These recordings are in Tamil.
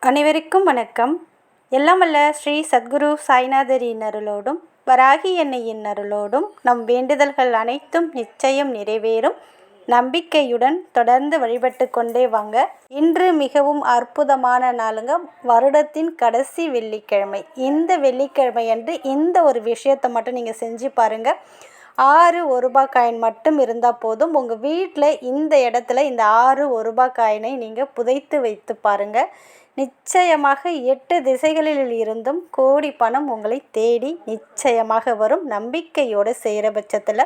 அனைவருக்கும் வணக்கம். எல்லாம் வல்ல ஸ்ரீ சத்குரு சாய்நாதரின் அருளோடும் வராகி அன்னையின் அருளோடும் நம் வேண்டுதல்கள் அனைத்தும் நிச்சயம் நிறைவேறும் நம்பிக்கையுடன் தொடர்ந்து வழிபட்டு கொண்டே வாங்க. இன்று மிகவும் அற்புதமான நாளுங்க. வருடத்தின் கடைசி வெள்ளிக்கிழமை. இந்த வெள்ளிக்கிழமை அன்று இந்த ஒரு விஷயத்தை மட்டும் நீங்கள் செஞ்சு பாருங்கள். 6 1 ரூபாய் காயின் மட்டும் இருந்தால் போதும். உங்கள் வீட்டில் இந்த இடத்துல இந்த 6 1 ரூபாய் காயினை நீங்கள் புதைத்து வைத்து பாருங்கள். நிச்சயமாக 8 திசைகளில் இருந்தும் கோடி பணம் உங்களை தேடி நிச்சயமாக வரும். நம்பிக்கையோடு செய்கிற பட்சத்தில்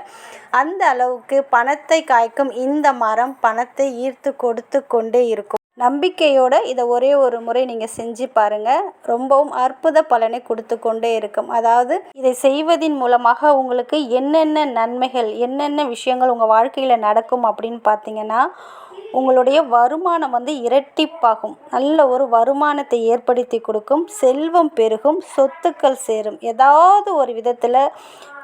அந்த அளவுக்கு பணத்தை காய்க்கும் இந்த மரம் பணத்தை ஈர்த்து கொடுத்து கொண்டே இருக்கும். நம்பிக்கையோடு இதை ஒரே ஒரு முறை நீங்கள் செஞ்சு பாருங்கள். ரொம்பவும் அற்புத பலனை கொடுத்து கொண்டே இருக்கும். அதாவது இதை செய்வதின் மூலமாக உங்களுக்கு என்னென்ன நன்மைகள் என்னென்ன விஷயங்கள் உங்கள் வாழ்க்கையில் நடக்கும் அப்படின்னு பார்த்தீங்கன்னா, உங்களுடைய வருமானம் இரட்டிப்பாகும். நல்ல ஒரு வருமானத்தை ஏற்படுத்தி கொடுக்கும். செல்வம் பெருகும். சொத்துக்கள் சேரும். ஏதாவது ஒரு விதத்தில்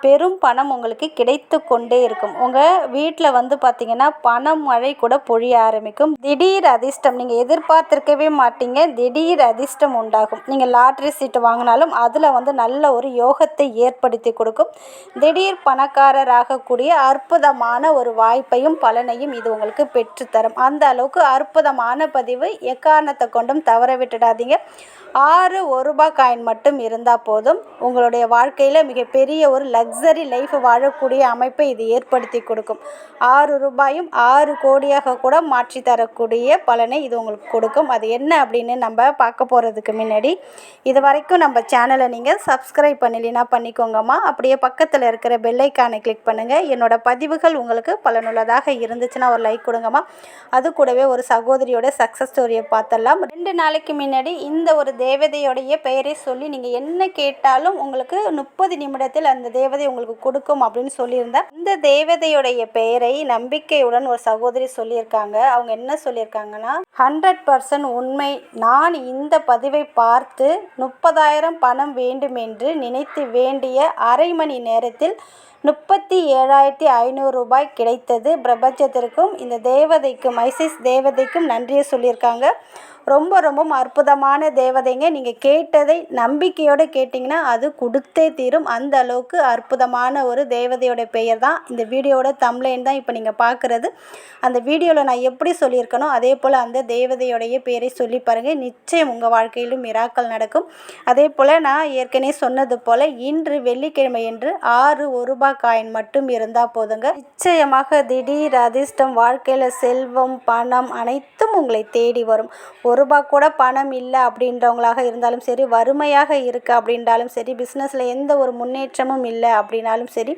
பெரும் பணம் உங்களுக்கு கிடைத்து கொண்டே இருக்கும். உங்கள் வீட்டில் பார்த்திங்கன்னா பணம் மழை கூட பொழிய ஆரம்பிக்கும். திடீர் அதிர்ஷ்டம் நீங்கள் எதிர்பார்த்திருக்கவே மாட்டீங்க. திடீர் அதிர்ஷ்டம் உண்டாகும். நீங்கள் லாட்ரி சீட்டு வாங்கினாலும் அதில் நல்ல ஒரு யோகத்தை ஏற்படுத்தி கொடுக்கும். திடீர் பணக்காரராகக்கூடிய அற்புதமான ஒரு வாய்ப்பையும் பலனையும் இது உங்களுக்கு பெற்றுத்தரும். அந்த அளவுக்கு அற்புதமான பதிவு. எக்காரணத்தை கொண்டும் தவற விட்டுடாதீங்க. 6 1 ரூபாய் காயின் மட்டும் இருந்தால் போதும். உங்களுடைய வாழ்க்கையில் மிகப்பெரிய ஒரு லக்ஸரி லைஃப் வாழக்கூடிய அமைப்பை இது ஏற்படுத்தி கொடுக்கும். 6 ரூபாயும் 6 கோடியாக கூட மாற்றி தரக்கூடிய பலனை இது உங்களுக்கு கொடுக்கும். அது என்ன அப்படின்னு நம்ம பார்க்க போகிறதுக்கு முன்னாடி இது வரைக்கும் நம்ம சேனலை நீங்கள் சப்ஸ்கிரைப் பண்ணலைன்னா பண்ணிக்கோங்கம்மா. அப்படியே பக்கத்தில் இருக்கிற பெல்லைக்கானை கிளிக் பண்ணுங்கள். என்னோட பதிவுகள் உங்களுக்கு பலனுள்ளதாக இருந்துச்சுன்னா ஒரு லைக் கொடுங்கம்மா. அது கூடவே ஒரு சகோதரியோட சக்ஸஸ் ஸ்டோரியை பார்த்தலாம். 2 நாளைக்கு முன்னாடி இந்த ஒரு தேவதையோடைய பெயரை சொல்லி நீங்கள் என்ன கேட்டாலும் உங்களுக்கு 30 நிமிடத்தில் அந்த தேவதை உங்களுக்கு கொடுக்கும் அப்படின்னு சொல்லியிருந்தேன். இந்த தேவதையுடைய பெயரை நம்பிக்கையுடன் ஒரு சகோதரி சொல்லியிருக்காங்க. அவங்க என்ன சொல்லியிருக்காங்கன்னா, 100% உண்மை. நான் இந்த பதிவை பார்த்து 30,000 பணம் வேண்டும் என்று நினைத்து வேண்டிய அரை மணி நேரத்தில் 37,500 ரூபாய் கிடைத்தது. பிரபஞ்சத்திற்கும் இந்த தேவதைக்கும் ஐசிஸ் தேவதைக்கும் நன்றியை சொல்லியிருக்காங்க. ரொம்ப ரொம்ப அற்புதமான தேவதைங்க. நீங்கள் கேட்டதை நம்பிக்கையோடு கேட்டிங்கன்னா அது கொடுத்தே தீரும். அந்த அளவுக்கு அற்புதமான ஒரு தேவதையோட பெயர் தான். இந்த வீடியோட தம்ப்லைன் தான் இப்போ நீங்கள் பார்க்குறது. அந்த வீடியோவில் நான் எப்படி சொல்லியிருக்கனோ அதே போல் அந்த தேவதையோடைய பெயரை சொல்லி பாருங்கள். நிச்சயம் உங்கள் வாழ்க்கையிலும் மிராக்கள் நடக்கும். அதே போல் நான் ஏற்கனவே சொன்னது போல் இன்று வெள்ளிக்கிழமை என்று 6 1 ரூபாய் காயின் மட்டும் இருந்தால் போதுங்க. நிச்சயமாக திடீர் அதிர்ஷ்டம், வாழ்க்கையில் செல்வம் பணம் அனைத்தும் உங்களை தேடி வரும். 1 ரூபாய் கூட பணம் இல்லை அப்படின்றவங்களாக இருந்தாலும் சரி, வறுமையாக இருக்குது அப்படின்றாலும் சரி, பிஸ்னஸில் எந்த ஒரு முன்னேற்றமும் இல்லை அப்படின்னாலும் சரி,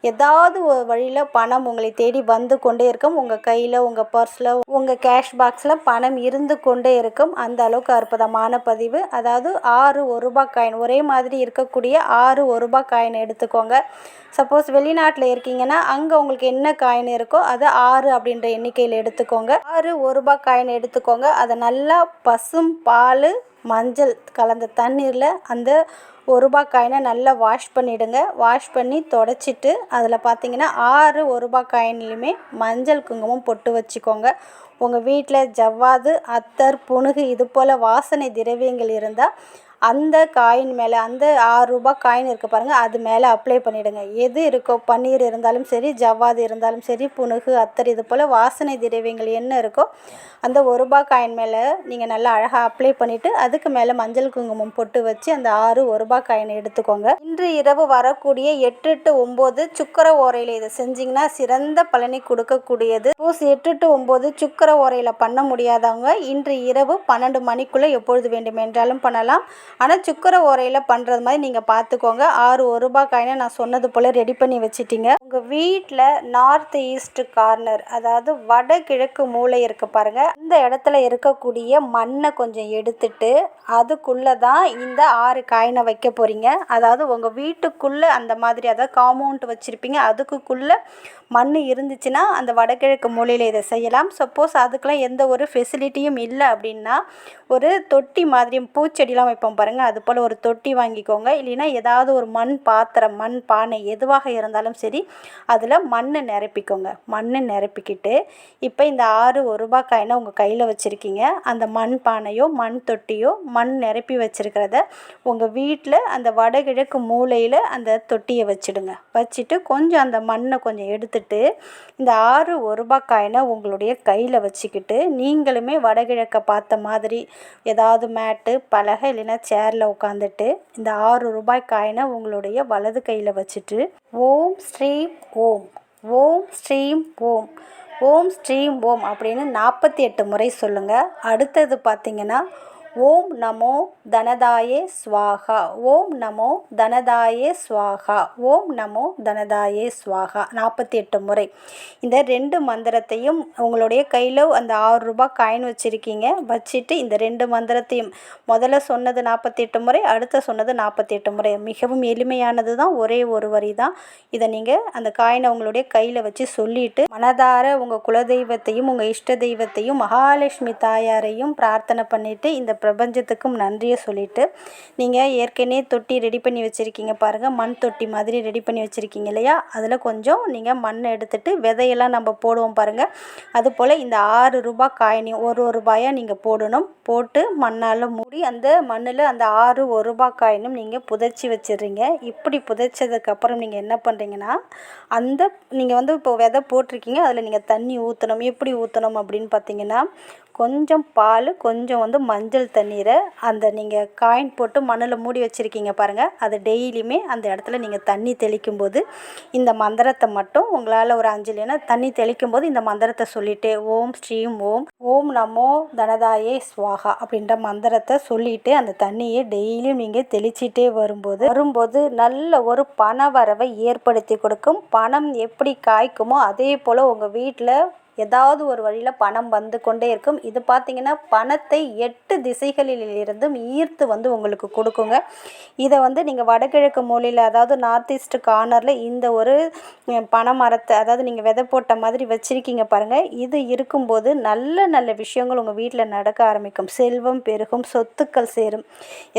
ஏதாவது ஒரு வழியில் பணம் உங்களை தேடி வந்து கொண்டே இருக்கும். உங்கள் கையில் உங்கள் பர்ஸில் உங்கள் கேஷ் பாக்ஸில் பணம் இருந்து கொண்டே இருக்கும். அந்த அளவுக்கு அற்புதமான பதிவு. அதாவது 6 1 ரூபாய் காயின் ஒரே மாதிரி இருக்கக்கூடிய 6 1 ரூபாய் காயின் எடுத்துக்கோங்க. சப்போஸ் வெளிநாட்டில் இருக்கீங்கன்னா அங்கே உங்களுக்கு என்ன காயின் இருக்கோ அதை 6 அப்படின்ற எண்ணிக்கையில் எடுத்துக்கோங்க. 6 1 ரூபாய் காயின் எடுத்துக்கோங்க. அதை நல்லா பசும் பால் மஞ்சள் கலந்த தண்ணீரில் அந்த 1 ரூபாய் காயினை நல்லா வாஷ் பண்ணிவிடுங்க. வாஷ் பண்ணி தொடச்சிட்டு அதில் பார்த்தீங்கன்னா 6 1 ரூபாய் காயின்லையுமே மஞ்சள் குங்குமம் பொட்டு வச்சுக்கோங்க. உங்கள் வீட்டில் ஜவ்வாது அத்தர் புனுகு இது போல் வாசனை திரவியங்கள் இருந்தால் அந்த காயின் மேலே அந்த 6 ரூபாய் காயின் இருக்குது பாருங்கள், அது மேலே அப்ளை பண்ணிவிடுங்க. எது இருக்கோ, பன்னீர் இருந்தாலும் சரி, ஜவ்வாது இருந்தாலும் சரி, புனுகு அத்தர் இது போல் வாசனை திரவியங்கள் என்ன இருக்கோ அந்த 1 ரூபாய் காயின் மேலே நீங்கள் நல்லா அழகாக அப்ளை பண்ணிவிட்டு அதுக்கு மேலே மஞ்சள் குங்குமம் பொட்டு வச்சு அந்த 6 1 ரூபாய் காயினை எடுத்துக்கோங்க. இன்று இரவு வரக்கூடிய 8 to 9 சுக்கர ஓரையில் இதை செஞ்சிங்கன்னா சிறந்த பலனை கொடுக்கக்கூடியது. 8 to 9 சுக்கர ஓரையில் பண்ண முடியாதவங்க இன்று இரவு 12 மணிக்குள்ளே எப்பொழுது வேண்டுமென்றாலும் பண்ணலாம். ஆனால் சுக்கர ஓரையில் பண்ணுறது மாதிரி நீங்கள் பார்த்துக்கோங்க. 6 1 ரூபாய் காயினை நான் சொன்னது போல் ரெடி பண்ணி வச்சுட்டிங்க. உங்கள் வீட்டில் நார்த் ஈஸ்ட் கார்னர், அதாவது வடகிழக்கு மூலை இருக்குது பாருங்கள், இந்த இடத்துல இருக்கக்கூடிய மண்ணை கொஞ்சம் எடுத்துட்டு அதுக்குள்ளே தான் இந்த 6 காயினை வைக்க வைக்க போகிறீங்க. அதாவது உங்கள் வீட்டுக்குள்ளே அந்த மாதிரி, அதாவது காம்பவுண்ட் வச்சுருப்பீங்க, அதுக்குள்ளே மண் இருந்துச்சுன்னா அந்த வடகிழக்கு மூலையில் இதை செய்யலாம். சப்போஸ் அதுக்கெலாம் எந்த ஒரு ஃபெசிலிட்டியும் இல்லை அப்படின்னா, ஒரு தொட்டி மாதிரி பூச்செடிலாம் வைப்போம் பாருங்கள், அது போல் ஒரு தொட்டி வாங்கிக்கோங்க. இல்லைன்னா ஏதாவது ஒரு மண் பாத்திரம், மண் பானை எதுவாக இருந்தாலும் சரி, அதில் மண் நிரப்பிக்கோங்க. மண் நிரப்பிக்கிட்டு இப்போ இந்த 6 ரூபாய் காயினை உங்கள் கையில் வச்சுருக்கீங்க. அந்த மண் பானையோ மண் தொட்டியோ மண் நிரப்பி வச்சுருக்கிறத உங்கள் வீட்டில் அந்த வடகிழக்கு மூலையில் அந்த தொட்டியை வச்சுடுங்க. வச்சுட்டு கொஞ்சம் அந்த மண்ணை கொஞ்சம் எடுத்துட்டு இந்த 6 ரூபாய் காயினை உங்களுடைய கையில் வச்சுக்கிட்டு நீங்களுமே வடகிழக்கை பார்த்த மாதிரி ஏதாவது மேட்டு, பலகை இல்லைன்னா சேரில் உட்காந்துட்டு இந்த 6 ரூபாய் காயினை உங்களுடைய வலது கையில் வச்சுட்டு ஓம் ஸ்ரீம் ஓம், ஓம் ஸ்ரீம் ஓம், ஓம் ஸ்ரீம் ஓம் அப்படின்னு 48 முறை சொல்லுங்கள். அடுத்தது பார்த்திங்கன்னா ஓம் நமோ தனதாயே ஸ்வாகா, ஓம் நமோ தனதாயே ஸ்வாகா, ஓம் நமோ தனதாயே ஸ்வாகா 48 முறை. இந்த 2 மந்திரத்தையும் உங்களுடைய கையில் அந்த 6 ரூபாய் காயின் வச்சுருக்கீங்க, வச்சுட்டு இந்த 2 மந்திரத்தையும் முதல்ல சொன்னது 48 முறை, அடுத்த சொன்னது 48 முறை. மிகவும் எளிமையானது தான், ஒரே ஒரு வரி தான். இதை நீங்கள் அந்த காயினை உங்களுடைய கையில் வச்சு சொல்லிவிட்டு மனதார உங்கள் குலதெய்வத்தையும் உங்கள் இஷ்ட தெய்வத்தையும் மகாலட்சுமி தாயாரையும் பிரார்த்தனை பண்ணிவிட்டு இந்த பிரபஞ்சத்துக்கும் நன்றியை சொல்லிவிட்டு நீங்கள் ஏற்கனவே தொட்டி ரெடி பண்ணி வச்சுருக்கீங்க பாருங்கள், மண் தொட்டி மாதிரி ரெடி பண்ணி வச்சுருக்கீங்க இல்லையா, அதில் கொஞ்சம் நீங்கள் மண் எடுத்துகிட்டு விதையெல்லாம் நம்ம போடுவோம் பாருங்கள், அதுபோல் இந்த 6 ரூபாய் காயினையும் ஒரு ரூபாயாக நீங்கள் போடணும். போட்டு மண்ணால் மூடி அந்த மண்ணில் அந்த 6 ரூபாய் காயினும் நீங்கள் புதைச்சி வச்சிடுறீங்க. இப்படி புதைச்சதுக்கப்புறம் நீங்கள் என்ன பண்ணுறீங்கன்னா, அந்த நீங்கள் இப்போ விதை போட்டிருக்கீங்க, அதில் நீங்கள் தண்ணி ஊற்றணும். எப்படி ஊற்றணும் அப்படின்னு பார்த்தீங்கன்னா, கொஞ்சம் பால், கொஞ்சம் மஞ்சள் தண்ணீரை அந்த நீங்கள் காயின் போட்டு மண்ணில் மூடி வச்சுருக்கீங்க பாருங்கள், அது டெய்லியுமே அந்த இடத்துல நீங்கள் தண்ணி தெளிக்கும் போது இந்த மந்திரத்தை மட்டும் உங்களால் ஒரு 5 இல்லைன்னா தண்ணி தெளிக்கும் போது இந்த மந்திரத்தை சொல்லிவிட்டு ஓம் ஸ்ரீம் ஓம், ஓம் நமோ தனதாயே ஸ்வாகா அப்படின்ற மந்திரத்தை சொல்லிவிட்டு அந்த தண்ணியை டெய்லியும் நீங்கள் தெளிச்சிட்டே வரும்போது நல்ல ஒரு பண வரவை ஏற்படுத்தி கொடுக்கும். பணம் எப்படி காய்க்குமோ அதே போல் உங்கள் வீட்டில் ஏதாவது ஒரு வழியில் பணம் வந்து கொண்டே இருக்கும். இது பார்த்திங்கன்னா பணத்தை 8 திசைகளிலிருந்தும் ஈர்த்து உங்களுக்கு கொடுக்குங்க. இதை நீங்கள் வடகிழக்கு மூலையில், அதாவது நார்த் ஈஸ்ட் கார்னரில் இந்த ஒரு பனை மரத்தை, அதாவது நீங்கள் விதை போட்ட மாதிரி வச்சுருக்கீங்க பாருங்கள், இது இருக்கும்போது நல்ல நல்ல விஷயங்கள் உங்கள் வீட்டில் நடக்க ஆரம்பிக்கும். செல்வம் பெருகும், சொத்துக்கள் சேரும்,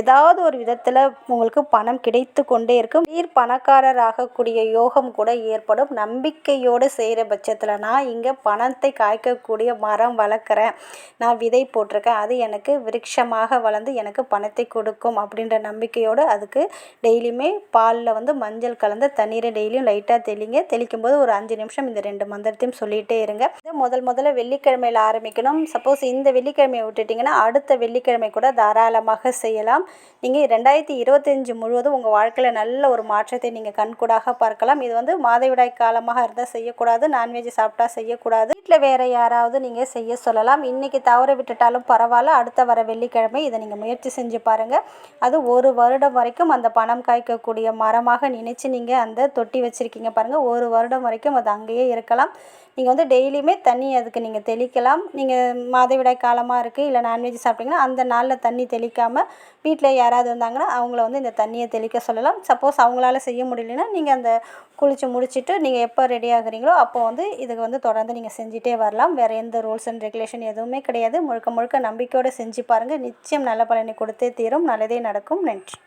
ஏதாவது ஒரு விதத்தில் உங்களுக்கு பணம் கிடைத்து கொண்டே இருக்கும். பணக்காரர் ஆகக்கூடிய யோகம் கூட ஏற்படும். நம்பிக்கையோடு செய்கிற பட்சத்தில் நான் இங்கே பணத்தை காய்க்கக்கூடிய மரம் வளர்க்குறேன், நான் விதை போட்டிருக்கேன், அது எனக்கு விருட்சமாக வளர்ந்து எனக்கு பணத்தை கொடுக்கும் அப்படின்ற நம்பிக்கையோடு அதுக்கு டெய்லியுமே பாலில் மஞ்சள் கலந்த தண்ணீரை டெய்லியும் லைட்டாக தெளிக்கும் போது ஒரு 5 நிமிஷம் இந்த 2 மந்திரத்தையும் சொல்லிகிட்டே இருங்க. இதை முதல்ல வெள்ளிக்கிழமையில் ஆரம்பிக்கணும். சப்போஸ் இந்த வெள்ளிக்கிழமையை விட்டுட்டிங்கன்னா அடுத்த வெள்ளிக்கிழமை கூட தாராளமாக செய்யலாம். நீங்கள் 2025 முழுவதும் உங்கள் வாழ்க்கையில் நல்ல ஒரு மாற்றத்தை நீங்கள் கண்கூடாக பார்க்கலாம். இது மாதவிடாய் காலமாக இருந்தால் செய்யக்கூடாது, நான்வெஜ் சாப்பிட்டா செய்யக்கூடாது. வீட்டில் வேறு யாராவது நீங்கள் செய்ய சொல்லலாம். இன்றைக்கி தவற விட்டுட்டாலும் பரவாயில்ல, அடுத்த வர வெள்ளிக்கிழமை இதை நீங்கள் முயற்சி செஞ்சு பாருங்கள். அது 1 வருடம் வரைக்கும் அந்த பணம் காய்க்கக்கூடிய மரமாக நினச்சி நீங்கள் அந்த தொட்டி வச்சுருக்கீங்க பாருங்கள், 1 வருடம் வரைக்கும் அது அங்கேயே இருக்கலாம். நீங்கள் டெய்லியுமே தண்ணி அதுக்கு நீங்கள் தெளிக்கலாம். நீங்கள் மாதவிடாய் காலமாக இருக்குது, இல்லை நான்வெஜ் சாப்பிட்டீங்கன்னா அந்த நாளில் தண்ணி தெளிக்காமல் வீட்டில் யாராவது வந்தாங்கன்னா அவங்கள இந்த தண்ணியை தெளிக்க சொல்லலாம். சப்போஸ் அவங்களால செய்ய முடியலன்னா நீங்கள் அந்த குளித்து முடிச்சுட்டு நீங்கள் எப்போ ரெடி ஆகுறீங்களோ அப்போ இதுக்கு தொடர்ந்து நீங்கள் செஞ்சுட்டே வரலாம். வேறு எந்த ரூல்ஸ் அண்ட் ரெகுலேஷன் எதுவுமே கிடையாது. முழுக்க முழுக்க நம்பிக்கையோடு செஞ்சு பாருங்கள். நிச்சயம் நல்ல பலனை கொடுத்தே தீரும். நல்லதே நடக்கும். நன்றி.